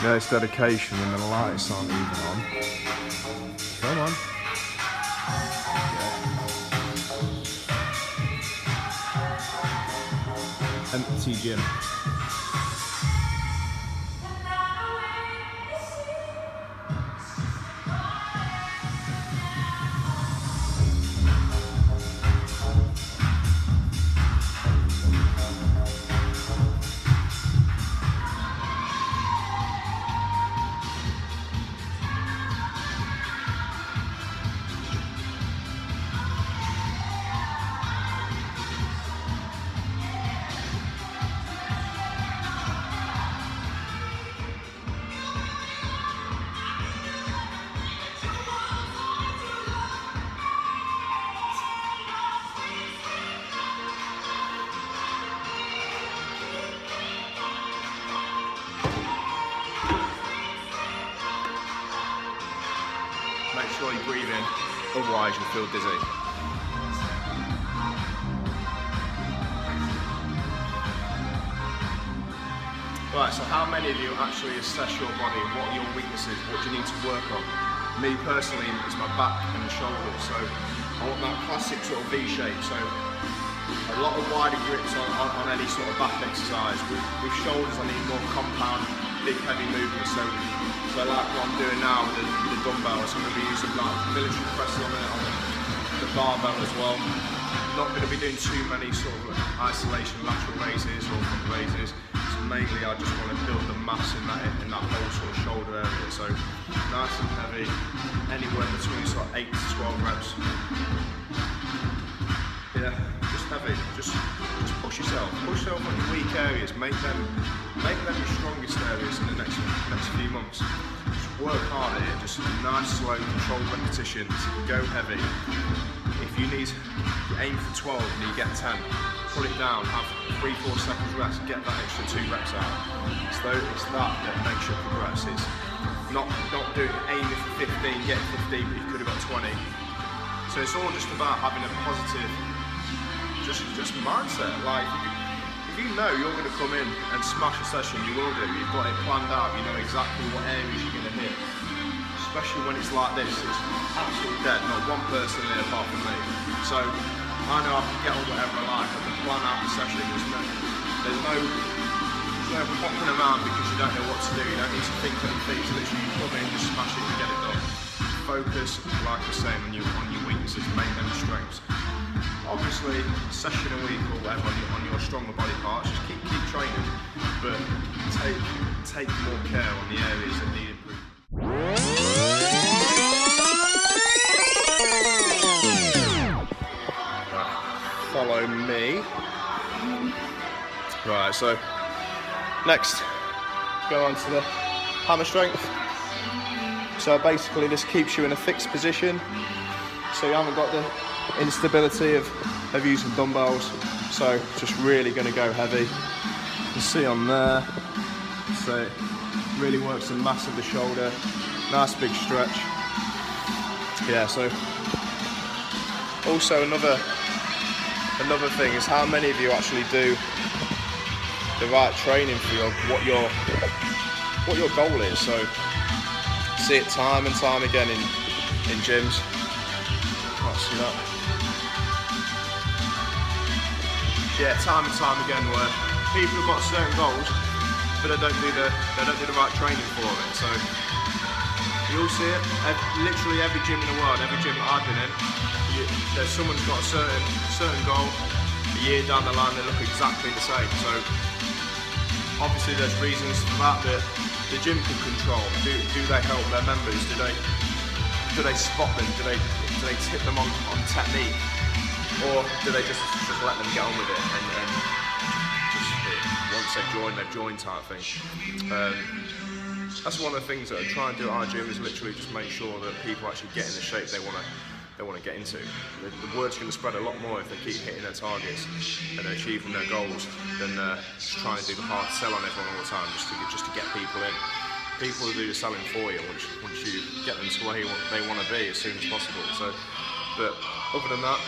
Yeah, it's dedication and the lights aren't even on. Come on. Yeah. Empty gym. Make sure you breathe in, otherwise you'll feel dizzy. Right, so how many of you actually assess your body? What are your weaknesses? What do you need to work on? Me personally, it's my back and shoulders, so I want that classic sort of V shape. So a lot of wider grips on any sort of back exercise. With shoulders, I need more compound, big heavy movements. So like what I'm doing now with the dumbbells, I'm going to be using like military press on the barbell as well. Not going to be doing too many sort of isolation lateral raises or front raises. So mainly I just want to build the mass in that whole sort of shoulder area. So nice and heavy, anywhere between sort of 8 to 12 reps. Yeah, just heavy. Just push yourself. Push yourself on your weak areas. Make them your strongest areas in the next few months. Just work hard at it. Just nice, slow, controlled repetitions. Go heavy. If you need, aim for 12 and you get 10. Pull it down. Have 3-4 seconds rest. Get that extra 2 reps out. So it's that makes you progress. It's not doing aiming for 15, getting 15, but you could have got 20. So it's all just about having a positive. Just mindset. Like if you know you're going to come in and smash a session, you will do. You've got it planned out. You know exactly what areas you're going to hit. Especially when it's like this, it's absolutely dead. Not one person there apart from me. So I know I can get on whatever I like. I can plan out the session. There's no popping around because you don't know what to do. You don't need to think anything. It's literally you come in, just smash it and get it done. Focus, like I was saying, on your weaknesses, make them strengths. Obviously, a session a week or whatever on your stronger body parts, just keep training, but take more care on the areas that need improvement. Right, follow me. Right, so next, go on to the hammer strength. So basically this keeps you in a fixed position, so you haven't got the instability of using dumbbells, so just really going to go heavy. You can see on there, so it really works the mass of the shoulder, nice big stretch. Yeah, so also another thing is how many of you actually do the right training for what your goal is. So see it time and time again in gyms. Can't see that. Yeah, time and time again where people have got certain goals, but they don't do the right training for it. So you'll see it. Literally every gym in the world, every gym that I've been in, there's someone's got a certain goal. A year down the line, they look exactly the same. So obviously there's reasons for that the gym can control. Do they help their members? Do they spot them? Do they tip them on technique? Or do they just let them get on with it and just once they've joined type thing? That's one of the things that I try and do at our gym is literally just make sure that people actually get in the shape they want to get into. The word's going to spread a lot more if they keep hitting their targets and achieving their goals than just trying to do the hard sell on everyone all the time just to get people in. People will do the selling for you once you get them to where they want to be as soon as possible. So, but other than that,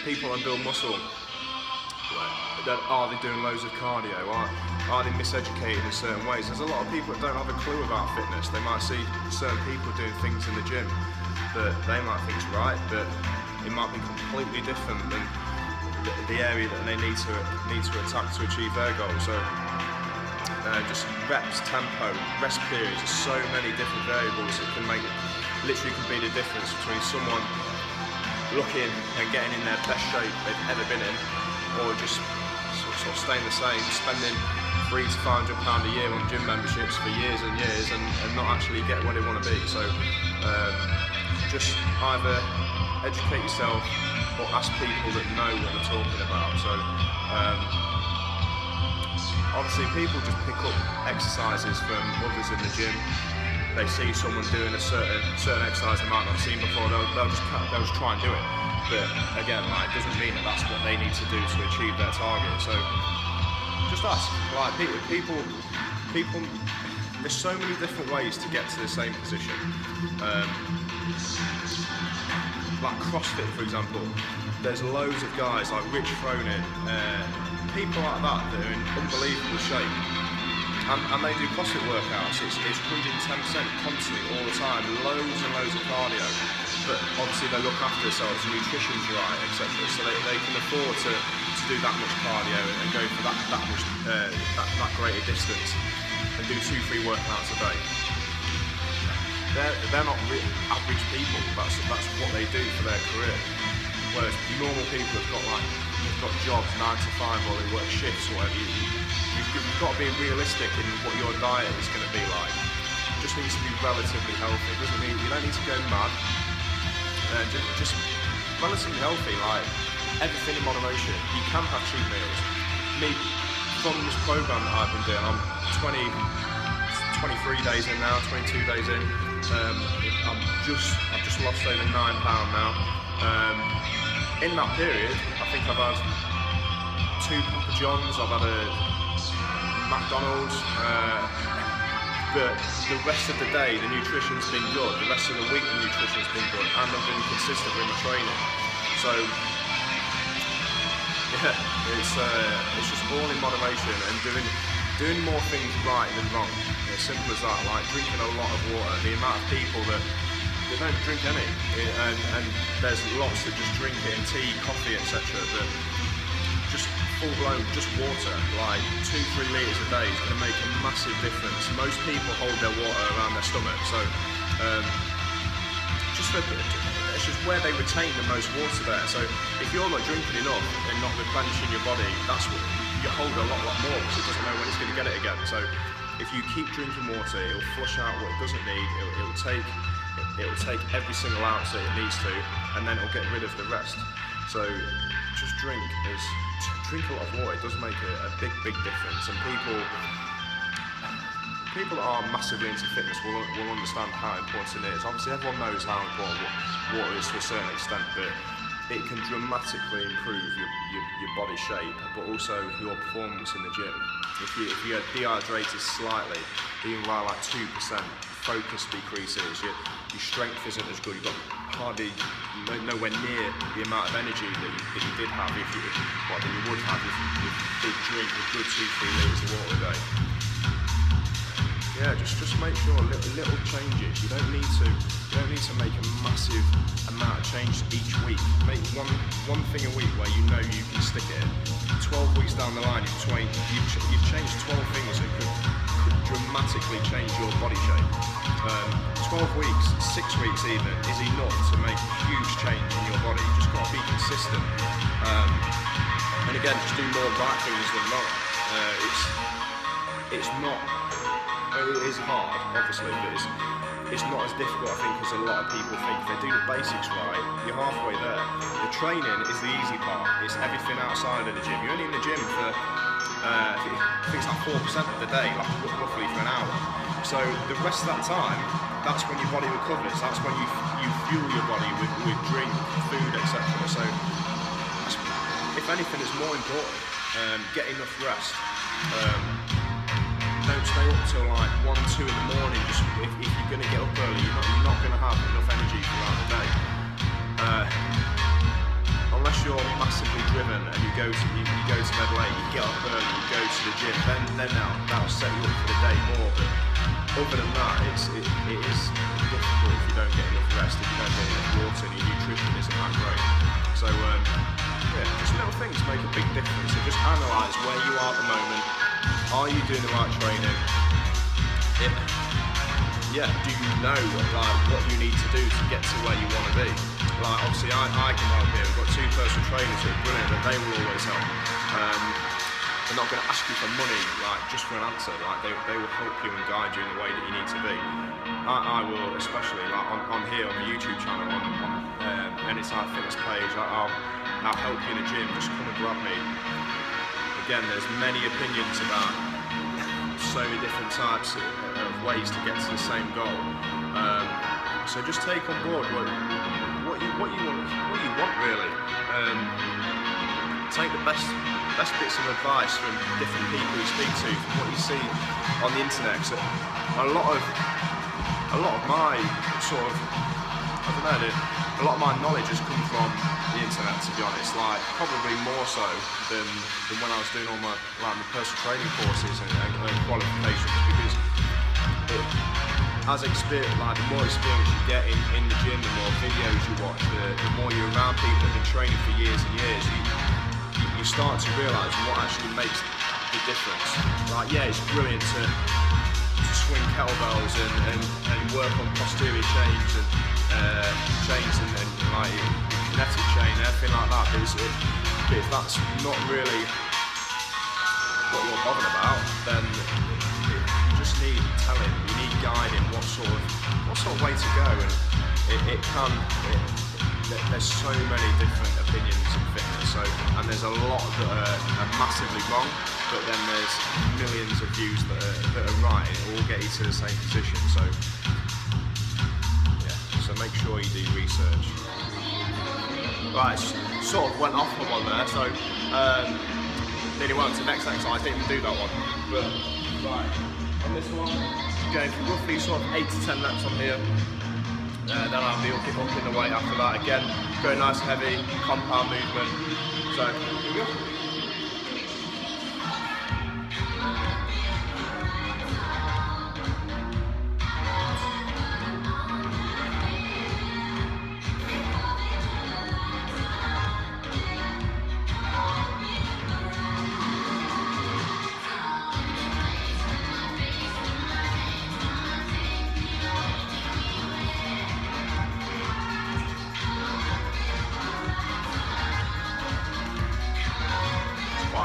people and build muscle. Are they doing loads of cardio? Are they miseducated in certain ways? There's a lot of people that don't have a clue about fitness. They might see certain people doing things in the gym that they might think is right, but it might be completely different than the area that they need to attack to achieve their goals. So just reps, tempo, rest periods, there's so many different variables that can make, literally can be the difference between someone looking and getting in their best shape they've ever been in, or just sort of staying the same, spending £300 to £500 a year on gym memberships for years and years and not actually get where they want to be. So just either educate yourself or ask people that know what they're talking about. So obviously people just pick up exercises from others in the gym. They see someone doing a certain exercise they might not have seen before, they'll just try and do it. But again, like, it doesn't mean that that's what they need to do to achieve their target. So just ask. Like, people, there's so many different ways to get to the same position. Like CrossFit, for example, there's loads of guys like Rich Froning, people like that that are in unbelievable shape. And they do CrossFit workouts, it's 110% constantly all the time, loads and loads of cardio, but obviously they look after themselves, nutrition's right, etc. So they can afford to do that much cardio and go for that greater distance and do 2-3 workouts a day. They're not average people, that's what they do for their career. Whereas normal people have got jobs 9 to 5 or they work shifts or whatever. You've got to be realistic in what your diet is going to be like. It just needs to be relatively healthy. It doesn't mean you don't need to go mad. Just relatively healthy, like everything in moderation. You can have cheat meals. Me, from this program that I've been doing, I'm 23 days in now, 22 days in. I've just lost over £9 now. In that period, I think I've had 2 Papa John's, I've had a McDonald's, but the rest of the day the nutrition's been good, the rest of the week the nutrition's been good, and I've been consistent with my training. So yeah, it's just all in moderation and doing more things right than wrong. As simple as that, like drinking a lot of water. The amount of people that they don't drink any, and there's lots that just drink it in tea, coffee, etc. But just full blown, just water, like 2-3 litres a day is going to make a massive difference. Most people hold their water around their stomach, so it's just where they retain the most water there. So if you're not drinking enough and not replenishing your body, that's what you hold a lot more because it doesn't know when it's going to get it again. So if you keep drinking water, it'll flush out what it doesn't need. It'll take every single ounce that it needs to, and then it'll get rid of the rest. So just drink a lot of water. It does make a big difference, and people that are massively into fitness will understand how important it is. Obviously everyone knows how important water is to a certain extent, but it can dramatically improve your body shape, but also your performance in the gym. If you're dehydrated slightly, even by like 2%, focus decreases, your strength isn't as good, you've got hardly nowhere near the amount of energy that you did have that you would have if you did drink a good 2-3 litres of water a day. Yeah, just make sure little changes. You don't need to make a massive amount of change each week. Make one thing a week where you know you can stick it. 12 weeks down the line, you've changed 12 things that could dramatically change your body shape. 12 weeks, 6 weeks even, is enough to make a huge change in your body. You just got to be consistent. And again, just do more right things than wrong. It is hard, obviously, but it's not as difficult, I think, as a lot of people think. If they do the basics right, you're halfway there. The training is the easy part. It's everything outside of the gym. You're only in the gym for, I think it's like 4% of the day, like roughly for an hour. So the rest of that time, that's when your body recovers. That's when you fuel your body with drink, food, etc. So if anything, it's more important. Get enough rest. Don't stay up till like 1-2 in the morning. Just if you're going to get up early, you're not going to have enough energy throughout the day. unless you're massively driven and you go to bed late, you get up early, you go to the gym, then that'll set you up for the day more. But other than that, it is difficult if you don't get enough rest, if you don't get enough water, and your nutrition isn't that great. So yeah, just little things make a big difference. So just analyse where you are at the moment. Are you doing the right training? Yeah, do you know like what you need to do to get to where you want to be? Like obviously I can help here. We've got 2 personal trainers who are brilliant, but they will always help. They're not going to ask you for money like just for an answer. Like they will help you and guide you in the way that you need to be. I will, especially like on here on the YouTube channel, on Anytime Fitness page. I'll help you in the gym. Just come and grab me. Again, there's many opinions about so many different types of ways to get to the same goal. So just take on board what you want really. Take the best bits of advice from different people you speak to, from what you see on the internet. So a lot of my sort of, I don't know, a lot of my knowledge has come from the internet, to be honest. Like probably more so than when I was doing all my personal training courses and qualifications, because as experience, like the more experience you get in the gym, the more videos you watch, the more you're around people that have been training for years and years, you start to realise what actually makes the difference. Like yeah, it's brilliant to swing kettlebells and work on posterior chains and like kinetic chain, everything like that. But if that's not really what you're bothered about, then you just need telling, you need guiding what sort of way to go. And there's so many different opinions in fitness, and there's a lot that are massively wrong, but then there's millions of views that are right, and it will get you to the same position. So yeah, so make sure you do research. Right, sort of went off on one there, so nearly went to the next exercise. I didn't even do that one, but right, on this one, going for roughly sort of 8 to 10 reps on here. Then I'll be up in the weight after that again. Go nice heavy, compound movement. So here we go.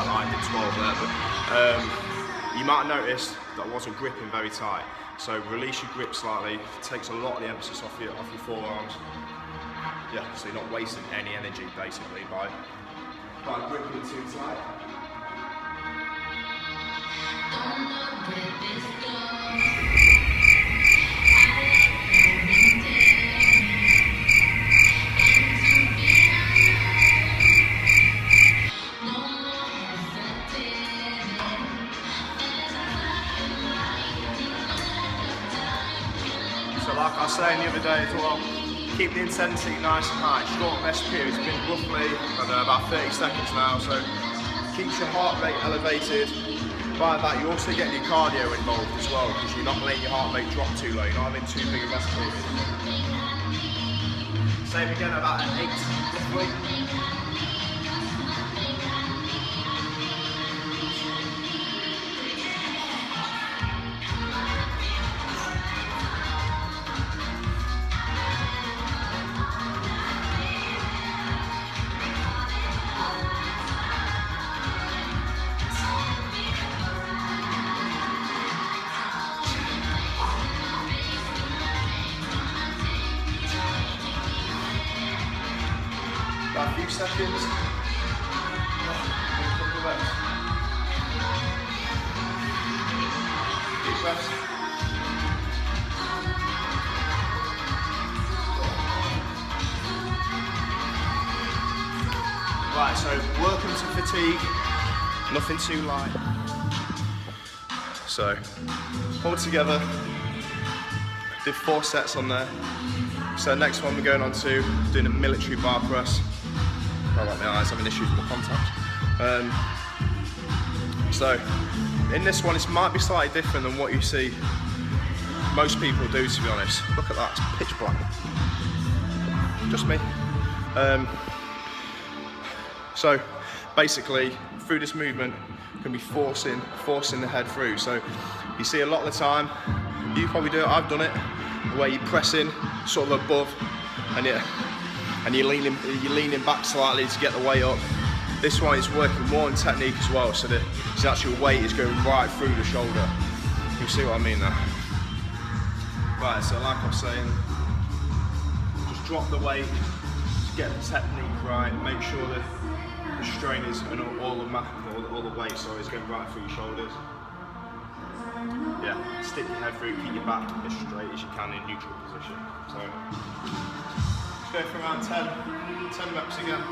I did 12 there, but you might have noticed that I wasn't gripping very tight. So release your grip slightly, it takes a lot of the emphasis off your forearms. Yeah, so you're not wasting any energy basically by gripping too tight. So like I was saying the other day as well, keep the intensity nice and high. Short rest period, it's been roughly about 30 seconds now, so keeps your heart rate elevated. By that you're also getting your cardio involved as well, because you're not letting your heart rate drop too low, you're not having too big a rest period. Same again about an 8 roughly. About a few seconds. A couple of reps. Deep breaths. Right, so welcome to fatigue. Nothing too light. So, all together. Did 4 sets on there. So next one we're going on to doing a military bar press. Sorry about my eyes, having issues with my contacts. So in this one, it might be slightly different than what you see most people do, to be honest. Look at that, it's pitch black. Just me. So basically, through this movement, you can be forcing the head through. So you see a lot of the time, you probably do it, I've done it, where you press in sort of above and you're leaning back slightly to get the weight up. This one is working more on technique as well, so the actual weight is going right through the shoulder. You see what I mean there? Right, so like I was saying, just drop the weight, just get the technique right, make sure that the strain is, and all the weight is going right through your shoulders. Yeah, stick your head through, keep your back as straight as you can in neutral position. So, just go for around 10 reps again.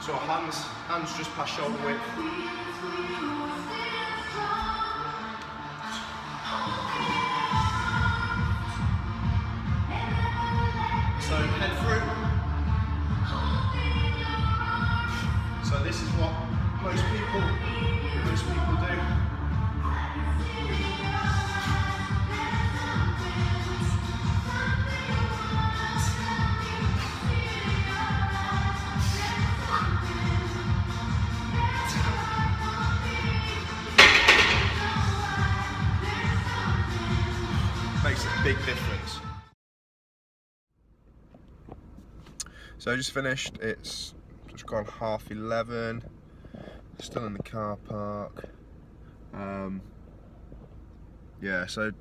So hands just past shoulder width. So head through. So this is what most people do. Makes a big difference. So I just finished, it's just gone 11:30, still in the car park. Yeah, so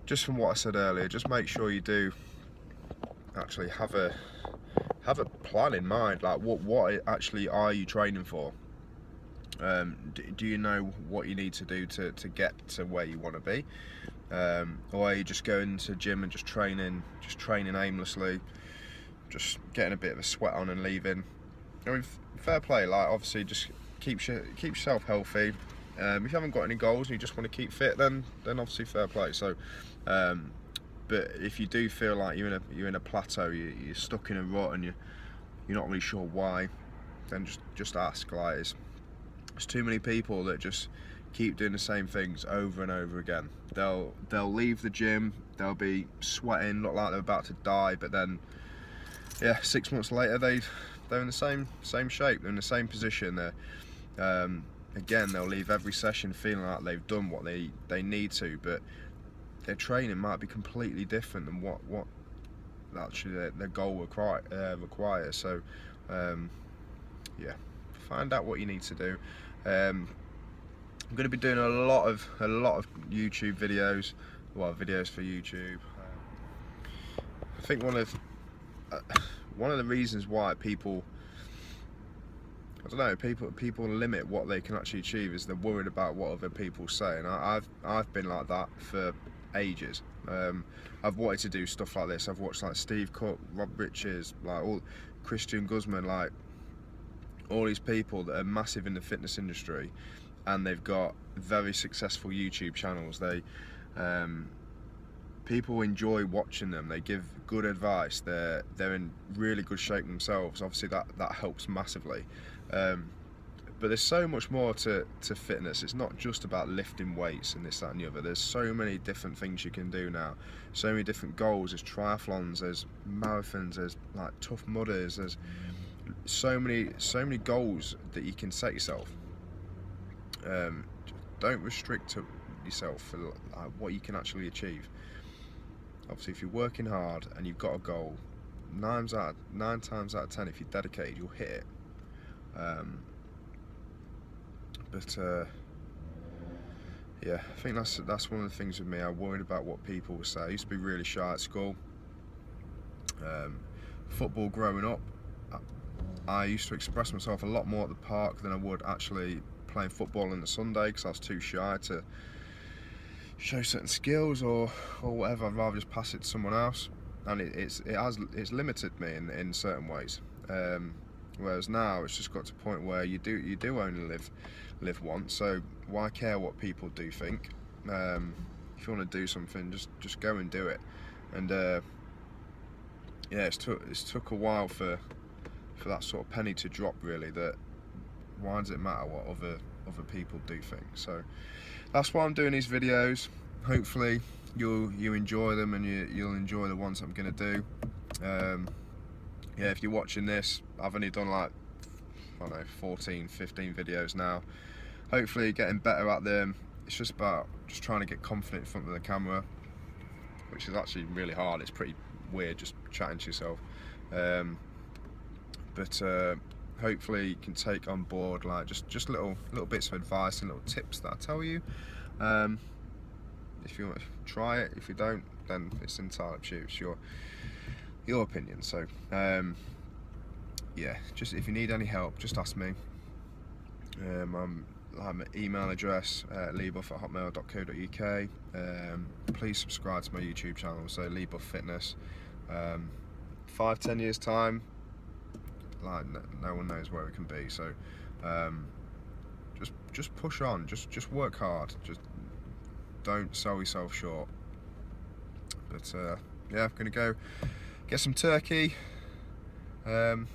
just from what I said earlier, just make sure you do actually have a plan in mind, like what actually are you training for? Do you know what you need to do to get to where you want to be? Or are you just going to the gym and just training aimlessly, just getting a bit of a sweat on and leaving? I mean, fair play, like obviously just keep yourself healthy. If you haven't got any goals and you just want to keep fit, then obviously fair play. So, but if you do feel like you're in a plateau, you're stuck in a rut and you're not really sure why, then just ask. Like there's too many people that just keep doing the same things over and over again. They'll leave the gym, they'll be sweating, look like they're about to die, but then yeah, 6 months later they're in the same shape, they're in the same position. Again, they'll leave every session feeling like they've done what they need to, but their training might be completely different than what actually their goal requires. So yeah, find out what you need to do. I'm going to be doing a lot of YouTube videos, videos for YouTube. I think one of the reasons why people limit what they can actually achieve is they're worried about what other people say, and I've been like that for ages. I've wanted to do stuff like this. I've watched like Steve Cook, Rob Riches, like all Christian Guzman, like all these people that are massive in the fitness industry, and they've got very successful YouTube channels. People enjoy watching them. They give good advice. They're in really good shape themselves. Obviously that helps massively. But there's so much more to fitness. It's not just about lifting weights and this, that and the other. There's so many different things you can do now. So many different goals. There's triathlons, there's marathons, there's like Tough Mudders, there's so many goals that you can set yourself. Don't restrict yourself for like what you can actually achieve. Obviously, if you're working hard and you've got a goal, 9 times out of 10, if you're dedicated, you'll hit it. Yeah, I think that's one of the things with me. I'm worried about what people will say. I used to be really shy at school. Football growing up, I used to express myself a lot more at the park than I would actually playing football on the Sunday, because I was too shy to show certain skills or whatever. I'd rather just pass it to someone else, and it's limited me in certain ways. Whereas now it's just got to a point where you do only live once, so why care what people do think? If you want to do something, just go and do it. And yeah, it's took a while for that sort of penny to drop, really, that why does it matter what other people do things. So that's why I'm doing these videos. Hopefully you enjoy them, and you'll enjoy the ones I'm going to do. Yeah, if you're watching this, I've only done like, I don't know, 14, 15 videos now. Hopefully getting better at them. It's just about trying to get confident in front of the camera, which is actually really hard. It's pretty weird just chatting to yourself. But hopefully you can take on board like just little bits of advice and little tips that I tell you. If you want to try it, if you don't, then it's entirely up to you. It's your opinion. So yeah, just if you need any help, just ask me. I have my email address, leebuff@hotmail.co.uk. Please subscribe to my YouTube channel, so Lee Buff Fitness. 5-10 years time, like no one knows where we can be. So just push on, just work hard, just don't sell yourself short. But yeah, I'm gonna go get some turkey, some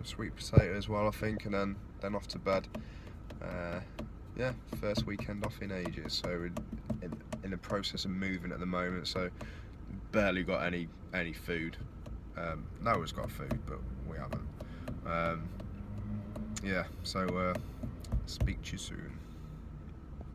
sweet potato as well, I think, and then off to bed. Yeah, first weekend off in ages, so we're in the process of moving at the moment, so barely got any food. Noah's got food, but we haven't. Yeah, so speak to you soon.